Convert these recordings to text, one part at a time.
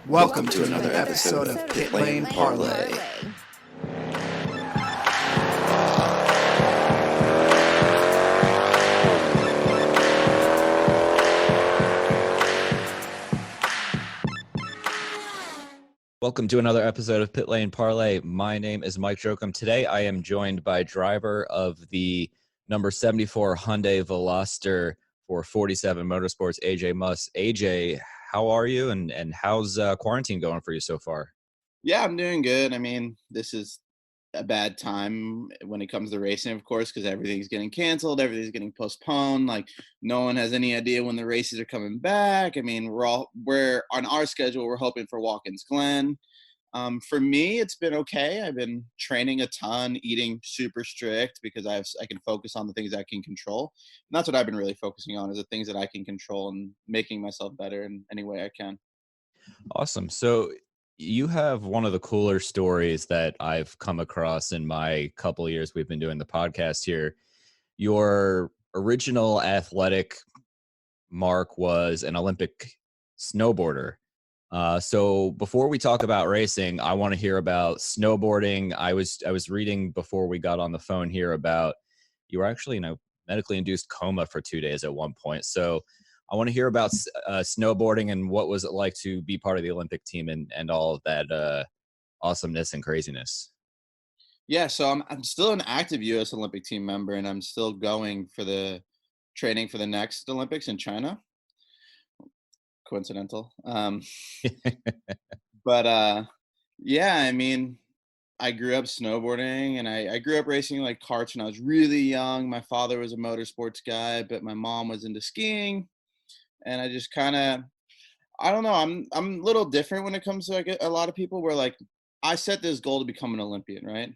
Welcome to another episode of Pit Lane Parlay. Welcome to another episode of Pit Lane Parlay. My name is Mike Jokum. Today I am joined by driver of the number 74 Hyundai Veloster for 47 Motorsports, AJ Muss. AJ, how are you and how's quarantine going for you so far? Yeah, I'm doing good. I mean, this is a bad time when it comes to racing, of course, because everything's getting canceled, everything's getting postponed. Like, no one has any idea when the races are coming back. I mean, we're on our schedule. We're hoping for Watkins Glen. For me, it's been okay. I've been training a ton, eating super strict because I can focus on the things I can control. And that's what I've been really focusing on, is the things that I can control and making myself better in any way I can. Awesome. So you have one of the cooler stories that I've come across in my couple of years we've been doing the podcast here. Your original athletic mark was an Olympic snowboarder. So before we talk about racing, I want to hear about snowboarding. I was reading before we got on the phone here about you were actually in a medically induced coma for 2 days at one point. So I want to hear about snowboarding and what was it like to be part of the Olympic team and all of that awesomeness and craziness. Yeah, so I'm still an active U.S. Olympic team member, and I'm still going for the training for the next Olympics in China. Coincidental. But yeah, I mean, I grew up snowboarding, and I grew up racing like karts when I was really young. My father was a motorsports guy, but my mom was into skiing, and I just kind of, I don't know. I'm a little different when it comes to like a lot of people, where like I set this goal to become an Olympian, right?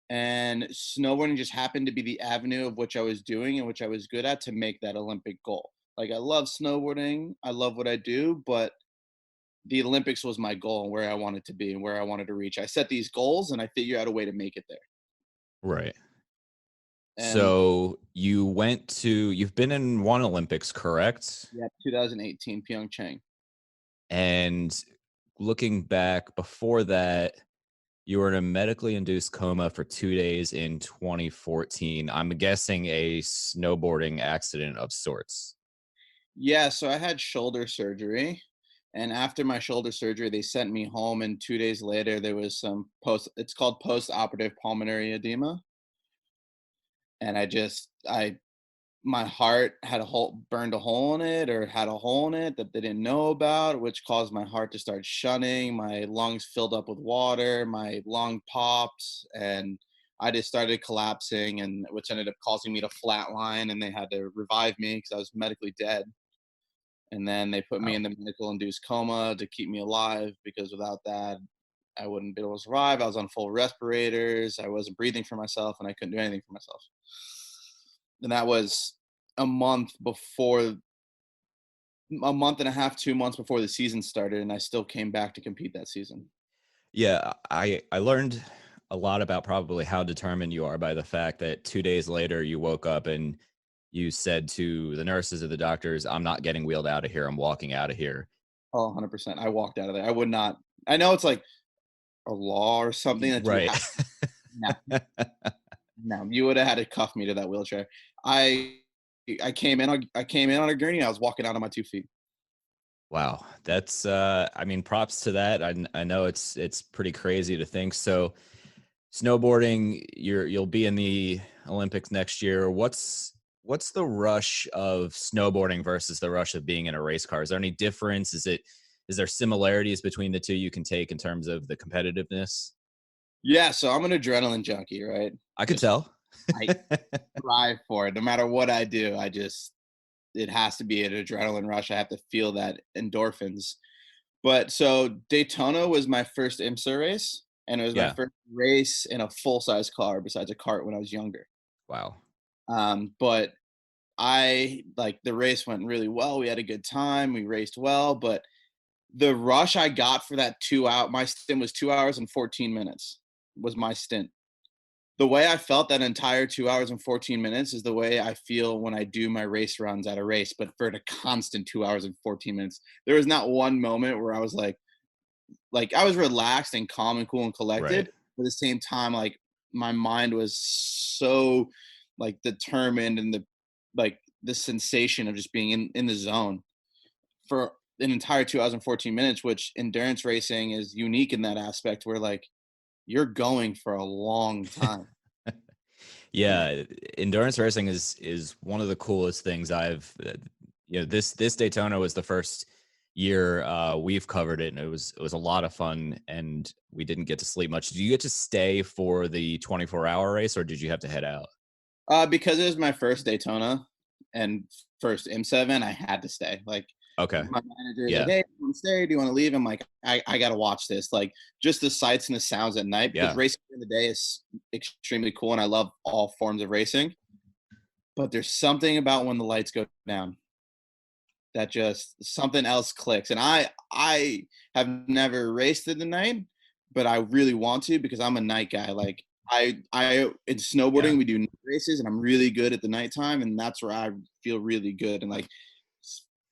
And snowboarding just happened to be the avenue of which I was doing and which I was good at to make that Olympic goal. Like, I love snowboarding, I love what I do, but the Olympics was my goal and where I wanted to be and where I wanted to reach. I set these goals and I figure out a way to make it there. Right. And So you've been in one Olympics, correct? yeah, 2018 Pyeongchang. And looking back before that, you were in a medically induced coma for 2 days in 2014. I'm guessing a snowboarding accident of sorts. Yeah, so I had shoulder surgery. And after my shoulder surgery, they sent me home. And 2 days later, there was some it's called post-operative pulmonary edema. And my heart had burned a hole in it, or had a hole in it that they didn't know about, which caused my heart to start shunning. My lungs filled up with water, my lung popped, and I just started collapsing, and which ended up causing me to flatline, and they had to revive me because I was medically dead. And then they put me Wow. in the medical induced coma to keep me alive, because without that, I wouldn't be able to survive. I was on full respirators. I wasn't breathing for myself, and I couldn't do anything for myself. And that was a month a month and a half, 2 months before the season started, and I still came back to compete that season. Yeah, I learned a lot about probably how determined you are by the fact that 2 days later you woke up and you said to the nurses or the doctors, "I'm not getting wheeled out of here. I'm walking out of here." Oh, 100%. I walked out of there. I would not. I know it's like a law or something that you Right. have. No, no, you would have had to cuff me to that wheelchair. I came in on a gurney. And I was walking out on my 2 feet. Wow. That's I mean, props to that. I know it's pretty crazy to think. So snowboarding, you'll be in the Olympics next year. What's the rush of snowboarding versus the rush of being in a race car? Is there any difference? Is there similarities between the two you can take in terms of the competitiveness? Yeah, so I'm an adrenaline junkie, right? I could Just tell. I strive for it. No matter what I do, it has to be an adrenaline rush. I have to feel that endorphins. But so Daytona was my first IMSA race. and it was my Yeah. first race in a full-size car besides a kart when I was younger. Wow. But I like the race went really well. We had a good time. We raced well, but the rush I got for that 2 hour, my stint was 2 hours and 14 minutes was my stint. The way I felt that entire 2 hours and 14 minutes is the way I feel when I do my race runs at a race, but for a constant 2 hours and 14 minutes. There was not one moment where I was like I was relaxed and calm and cool and Right. collected. But at the same time, like my mind was so like determined and the sensation of just being in the zone for an entire 2 hours and 14 minutes, which endurance racing is unique in that aspect where like you're going for a long time. Yeah, endurance racing is one of the coolest things I've this Daytona was the first year we've covered it, and it was a lot of fun, and we didn't get to sleep much. Did you get to stay for the 24-hour race, or did you have to head out? Because it was my first Daytona and first IMSA event, I had to stay. Like Okay. my manager is like, Yeah. "Hey, do you want to stay? Do you want to leave?" I'm like, I got to watch this. Like just the sights and the sounds at night because Yeah. racing in the day is extremely cool, and I love all forms of racing. But there's something about when the lights go down that just something else clicks. And I have never raced in the night, but I really want to because I'm a night guy. Like I in Yeah. snowboarding we do night races and I'm really good at the nighttime and that's where I feel really good and like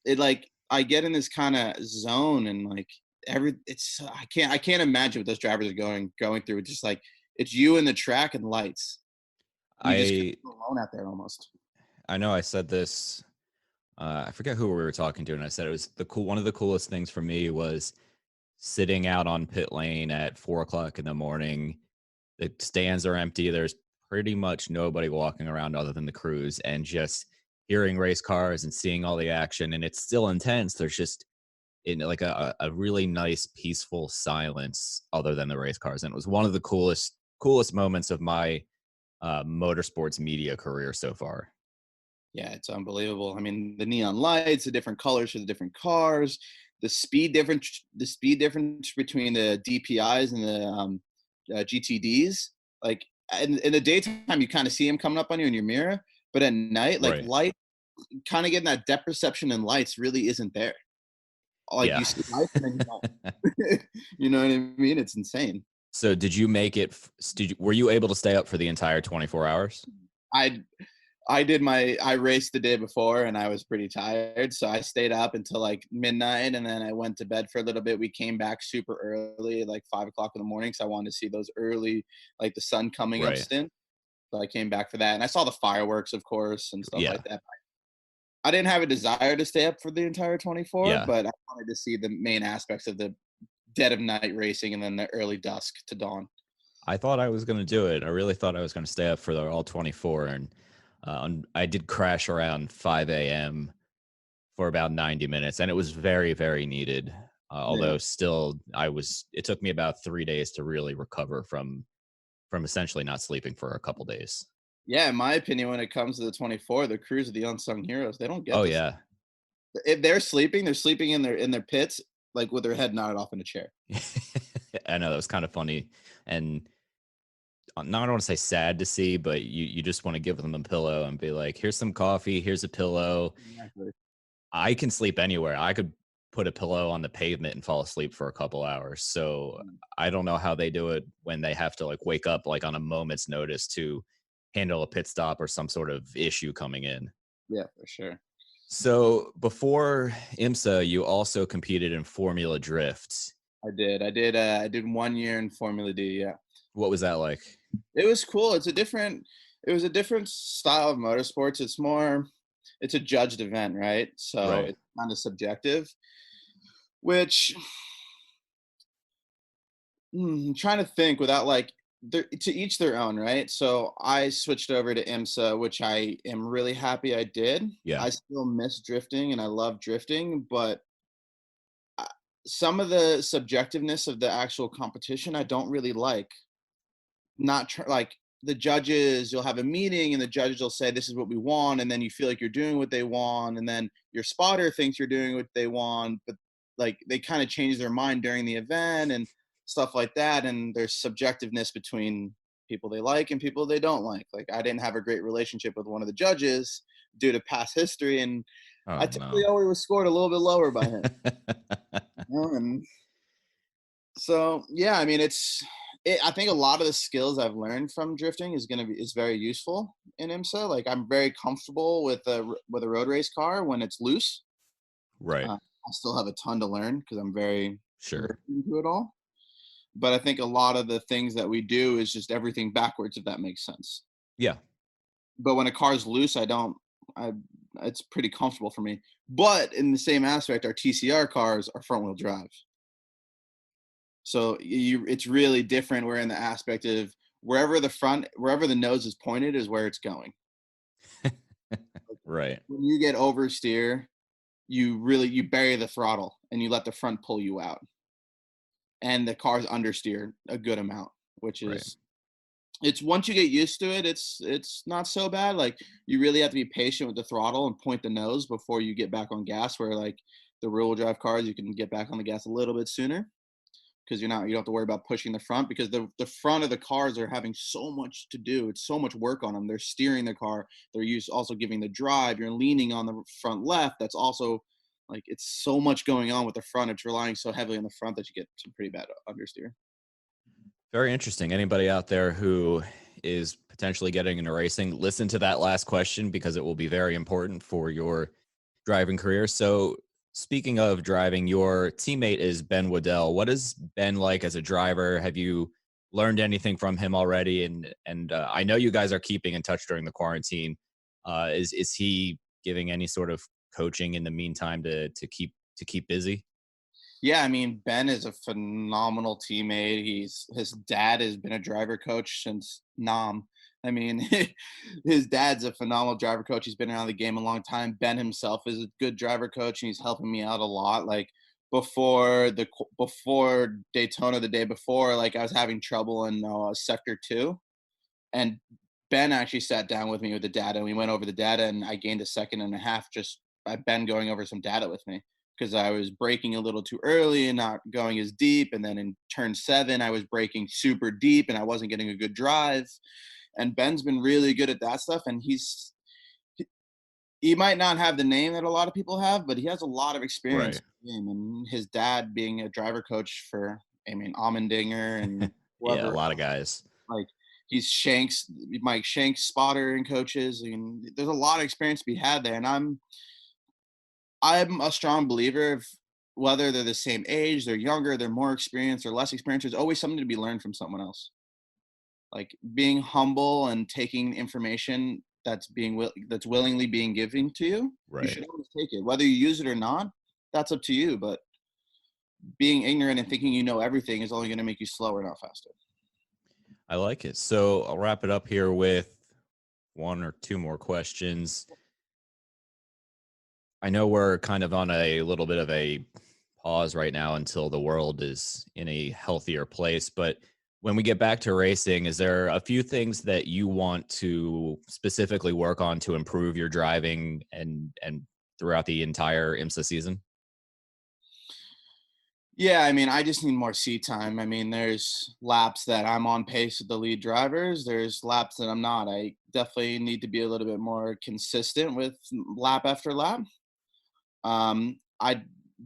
it like I get in this kind of zone and like it's I can't imagine what those drivers are going through. It's just like it's you and the track and lights. You just I feel alone out there almost. I know I said this. I forget who we were talking to, and I said it was one of the coolest things for me was sitting out on pit lane at 4 o'clock in the morning. The stands are empty. There's pretty much nobody walking around other than the crews, and just hearing race cars and seeing all the action. And it's still intense. There's just in like a really nice, peaceful silence other than the race cars. And it was one of the coolest moments of my motorsports media career so far. Yeah, it's unbelievable. I mean, the neon lights, the different colors for the different cars, the speed difference between the DPIs and the GTDs. Like in the daytime, you kind of see them coming up on you in your mirror, but at night, like Right. light, kind of getting that depth perception in lights really isn't there. Like Yeah. you see lights and then you don't. You know what I mean? It's insane. So did you make it? Were you able to stay up for the entire 24 hours? I I raced the day before and I was pretty tired, so I stayed up until like midnight and then I went to bed for a little bit. We came back super early, like 5 o'clock in the morning. So I wanted to see those early, like the sun coming up Right. stint. So I came back for that. And I saw the fireworks, of course, and stuff Yeah. like that. I didn't have a desire to stay up for the entire 24, Yeah. but I wanted to see the main aspects of the dead of night racing and then the early dusk to dawn. I thought I was going to do it. I really thought I was going to stay up for the all 24, and I did crash around 5 a.m. for about 90 minutes, and it was very, very needed. Yeah. Although still, it took me about 3 days to really recover from essentially not sleeping for a couple days. Yeah, in my opinion, when it comes to the 24, the crews are the unsung heroes. They don't get Oh this. yeah. If they're sleeping in their pits, like with their head nodded off in a chair. I know that was kind of funny, and not, I don't want to say sad to see, but you just want to give them a pillow and be like, "Here's some coffee. Here's a pillow." Exactly. I can sleep anywhere. I could put a pillow on the pavement and fall asleep for a couple hours. So Mm. I don't know how they do it when they have to like wake up like on a moment's notice to handle a pit stop or some sort of issue coming in. Yeah, for sure. So before IMSA, you also competed in Formula Drift. I did 1 year in Formula D, yeah. What was that like? It was cool. It was a different style of motorsports. It's a judged event, right? So Right. it's kind of subjective, which I'm trying to think without like to each their own, right? So I switched over to IMSA, which I am really happy I did. Yeah. I still miss drifting and I love drifting, but uh, some of the subjectiveness of the actual competition I don't really like. Like the judges, you'll have a meeting and the judges will say this is what we want, and then you feel like you're doing what they want, and then your spotter thinks you're doing what they want, but like they kind of change their mind during the event, and stuff like that. And there's subjectiveness between people they like and people they don't like. Like I didn't have a great relationship with one of the judges due to past history, and I Oh typically no. always was scored a little bit lower by him. And so yeah, I mean, I think a lot of the skills I've learned from drifting is very useful in IMSA. Like I'm very comfortable with a road race car when it's loose. Right. I still have a ton to learn because I'm very Sure. into it all. But I think a lot of the things that we do is just everything backwards, if that makes sense. Yeah. But when a car's loose, I it's pretty comfortable for me. But in the same aspect, our TCR cars are front wheel drive. So it's really different. We're in the aspect of wherever the nose is pointed is where it's going. Right. When you get oversteer, you bury the throttle and you let the front pull you out. And the car's understeer a good amount, which Right. is it's once you get used to it, it's not so bad. Like you really have to be patient with the throttle and point the nose before you get back on gas. Where like the rear wheel drive cars, you can get back on the gas a little bit sooner because you don't have to worry about pushing the front because the front of the cars are having so much to do. It's so much work on them. They're steering the car. Also giving the drive. You're leaning on the front left. That's also like it's so much going on with the front. It's relying so heavily on the front that you get some pretty bad understeer. Very interesting. Anybody out there who is potentially getting into racing, listen to that last question because it will be very important for your driving career. So, speaking of driving, your teammate is Ben Waddell. What is Ben like as a driver? Have you learned anything from him already? And I know you guys are keeping in touch during the quarantine. Is he giving any sort of coaching in the meantime to keep busy? Yeah, I mean, Ben is a phenomenal teammate. His dad has been a driver coach since Nam. I mean, his dad's a phenomenal driver coach. He's been around the game a long time. Ben himself is a good driver coach, and he's helping me out a lot. Like before Daytona, the day before, like I was having trouble in sector 2, and Ben actually sat down with me with the data, and we went over the data, and I gained a second and a half just by Ben going over some data with me because I was braking a little too early and not going as deep. And then in turn 7, I was braking super deep and I wasn't getting a good drive. And Ben's been really good at that stuff. And he might not have the name that a lot of people have, but he has a lot of experience Right. in the game. And his dad being a driver coach for, I mean, Allmendinger and Yeah, a whoever, lot of guys. like he's Mike Shanks spotter and coaches. I mean, there's a lot of experience to be had there. And I'm a strong believer of whether they're the same age, they're younger, they're more experienced or less experienced, there's always something to be learned from someone else. Like being humble and taking information that's willingly being given to you, you Right. should always take it. Whether you use it or not, that's up to you. But being ignorant and thinking you know everything is only going to make you slower, not faster. I like it. So I'll wrap it up here with one or two more questions. I know we're kind of on a little bit of a pause right now until the world is in a healthier place. But when we get back to racing, is there a few things that you want to specifically work on to improve your driving and throughout the entire IMSA season? Yeah, I mean, I just need more seat time. I mean, there's laps that I'm on pace with the lead drivers. There's laps that I'm not. I definitely need to be a little bit more consistent with lap after lap. I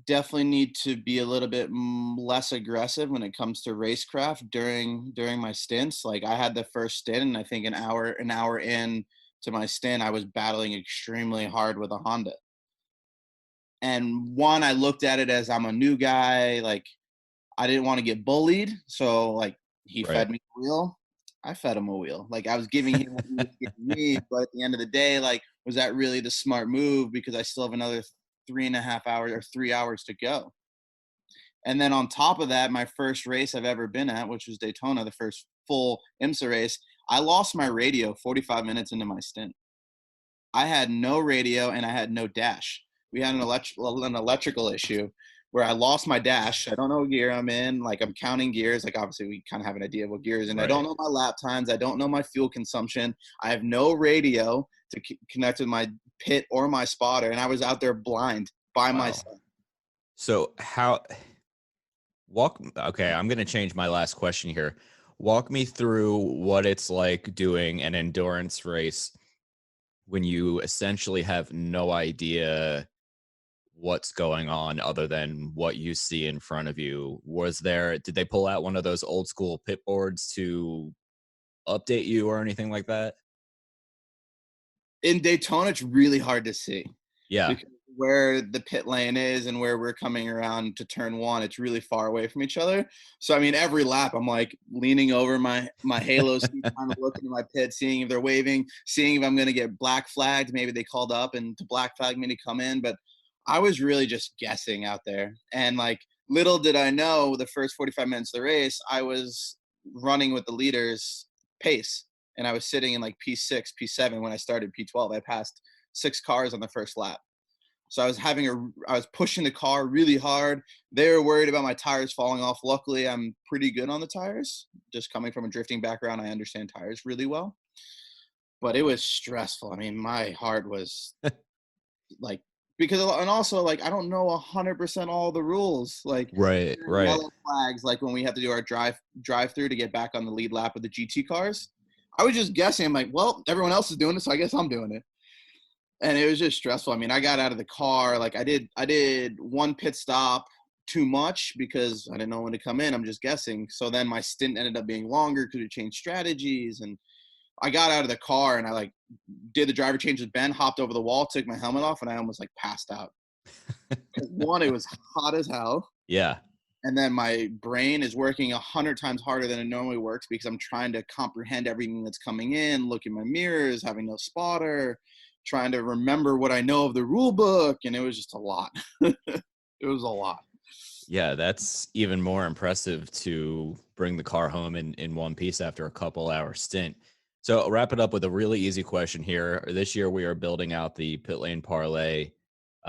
definitely need to be a little bit less aggressive when it comes to racecraft during my stints. Like I had the first stint, and I think an hour in to my stint, I was battling extremely hard with a Honda. And one, I looked at it as I'm a new guy. Like I didn't want to get bullied, so like he Right. fed me a wheel. I fed him a wheel. Like I was giving him what he was giving me, but at the end of the day, like was that really the smart move? Because I still have another 3.5 hours or 3 hours to go. And then on top of that, my first race I've ever been at, which was Daytona, the first full IMSA race, I lost my radio 45 minutes into my stint. I had no radio and I had no dash. We had an electrical issue where I lost my dash. I don't know what gear I'm in. Like I'm counting gears. Like obviously we kind of have an idea of what gears, and I don't Right. know my lap times. I don't know my fuel consumption. I have no radio to connect with my pit or my spotter, and I was out there blind by Wow. myself. So how Okay, I'm going to change my last question here. Walk me through what it's like doing an endurance race when you essentially have no idea what's going on other than what you see in front of you. Did they pull out one of those old school pit boards to update you or anything like that? In Daytona, it's really hard to see Yeah. because where the pit lane is and where we're coming around to turn one, it's really far away from each other. So I mean, every lap, I'm like leaning over my halo seat, trying to look into my pit, seeing if they're waving, seeing if I'm going to get black flagged. Maybe they called up and to black flag me to come in, but I was really just guessing out there. And like, little did I know, the first 45 minutes of the race, I was running with the leaders pace, and I was sitting in like P6, P7 when I started P12. I passed 6 cars on the first lap. So I was pushing the car really hard. They were worried about my tires falling off. Luckily, I'm pretty good on the tires. Just coming from a drifting background, I understand tires really well. But it was stressful. I mean, my heart was like, because, and also like I don't know 100% all the rules. Like Right, right. yellow flags, like when we have to do our drive through to get back on the lead lap of the GT cars. I was just guessing. I'm like, well, everyone else is doing it, so I guess I'm doing it. And it was just stressful. I mean, I got out of the car. Like I did one pit stop too much because I didn't know when to come in. I'm just guessing. So then my stint ended up being longer because we changed strategies. And I got out of the car and I like did the driver change with Ben, hopped over the wall, took my helmet off, and I almost like passed out. One, it was hot as hell. Yeah. And then my brain is working 100 times harder than it normally works because I'm trying to comprehend everything that's coming in, look in my mirrors, having no spotter, trying to remember what I know of the rule book, and it was just a lot. It was a lot. Yeah, that's even more impressive to bring the car home in one piece after a couple hour stint. So I'll wrap it up with a really easy question here. This year we are building out the Pit Lane Parlay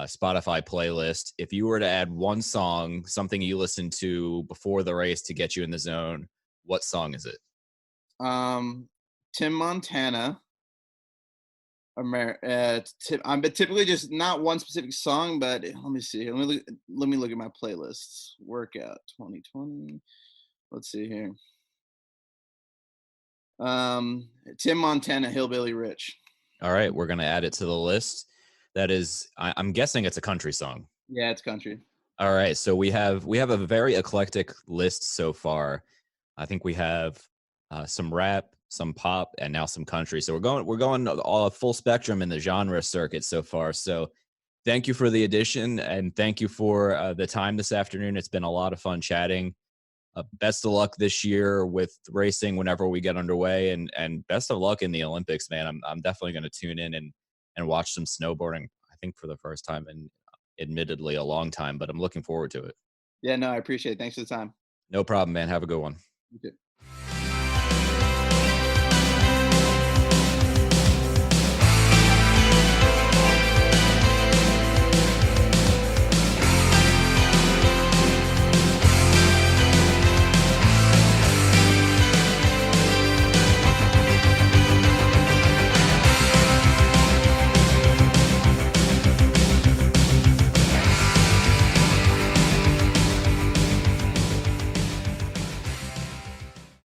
Spotify playlist. If you were to add one song, something you listened to before the race to get you in the zone, what song is it? Tim Montana. I'm but typically just not one specific song, but let me see. Let me look at my playlists. Workout 2020. Let's see here. Tim Montana, Hillbilly Rich. All right, we're gonna add it to the list. That is, I'm guessing it's a country song. Yeah, it's country. All right, so we have a very eclectic list so far. I think we have some rap, some pop, and now some country. So we're going all full spectrum in the genre circuit so far. So thank you for the addition, and thank you for the time this afternoon. It's been a lot of fun chatting. Best of luck this year with racing whenever we get underway, and best of luck in the Olympics, man. I'm definitely going to tune in and watch some snowboarding. I think for the first time in admittedly a long time, but I'm looking forward to it. Yeah, no, I appreciate it. Thanks for the time. No problem, man. Have a good one. You too.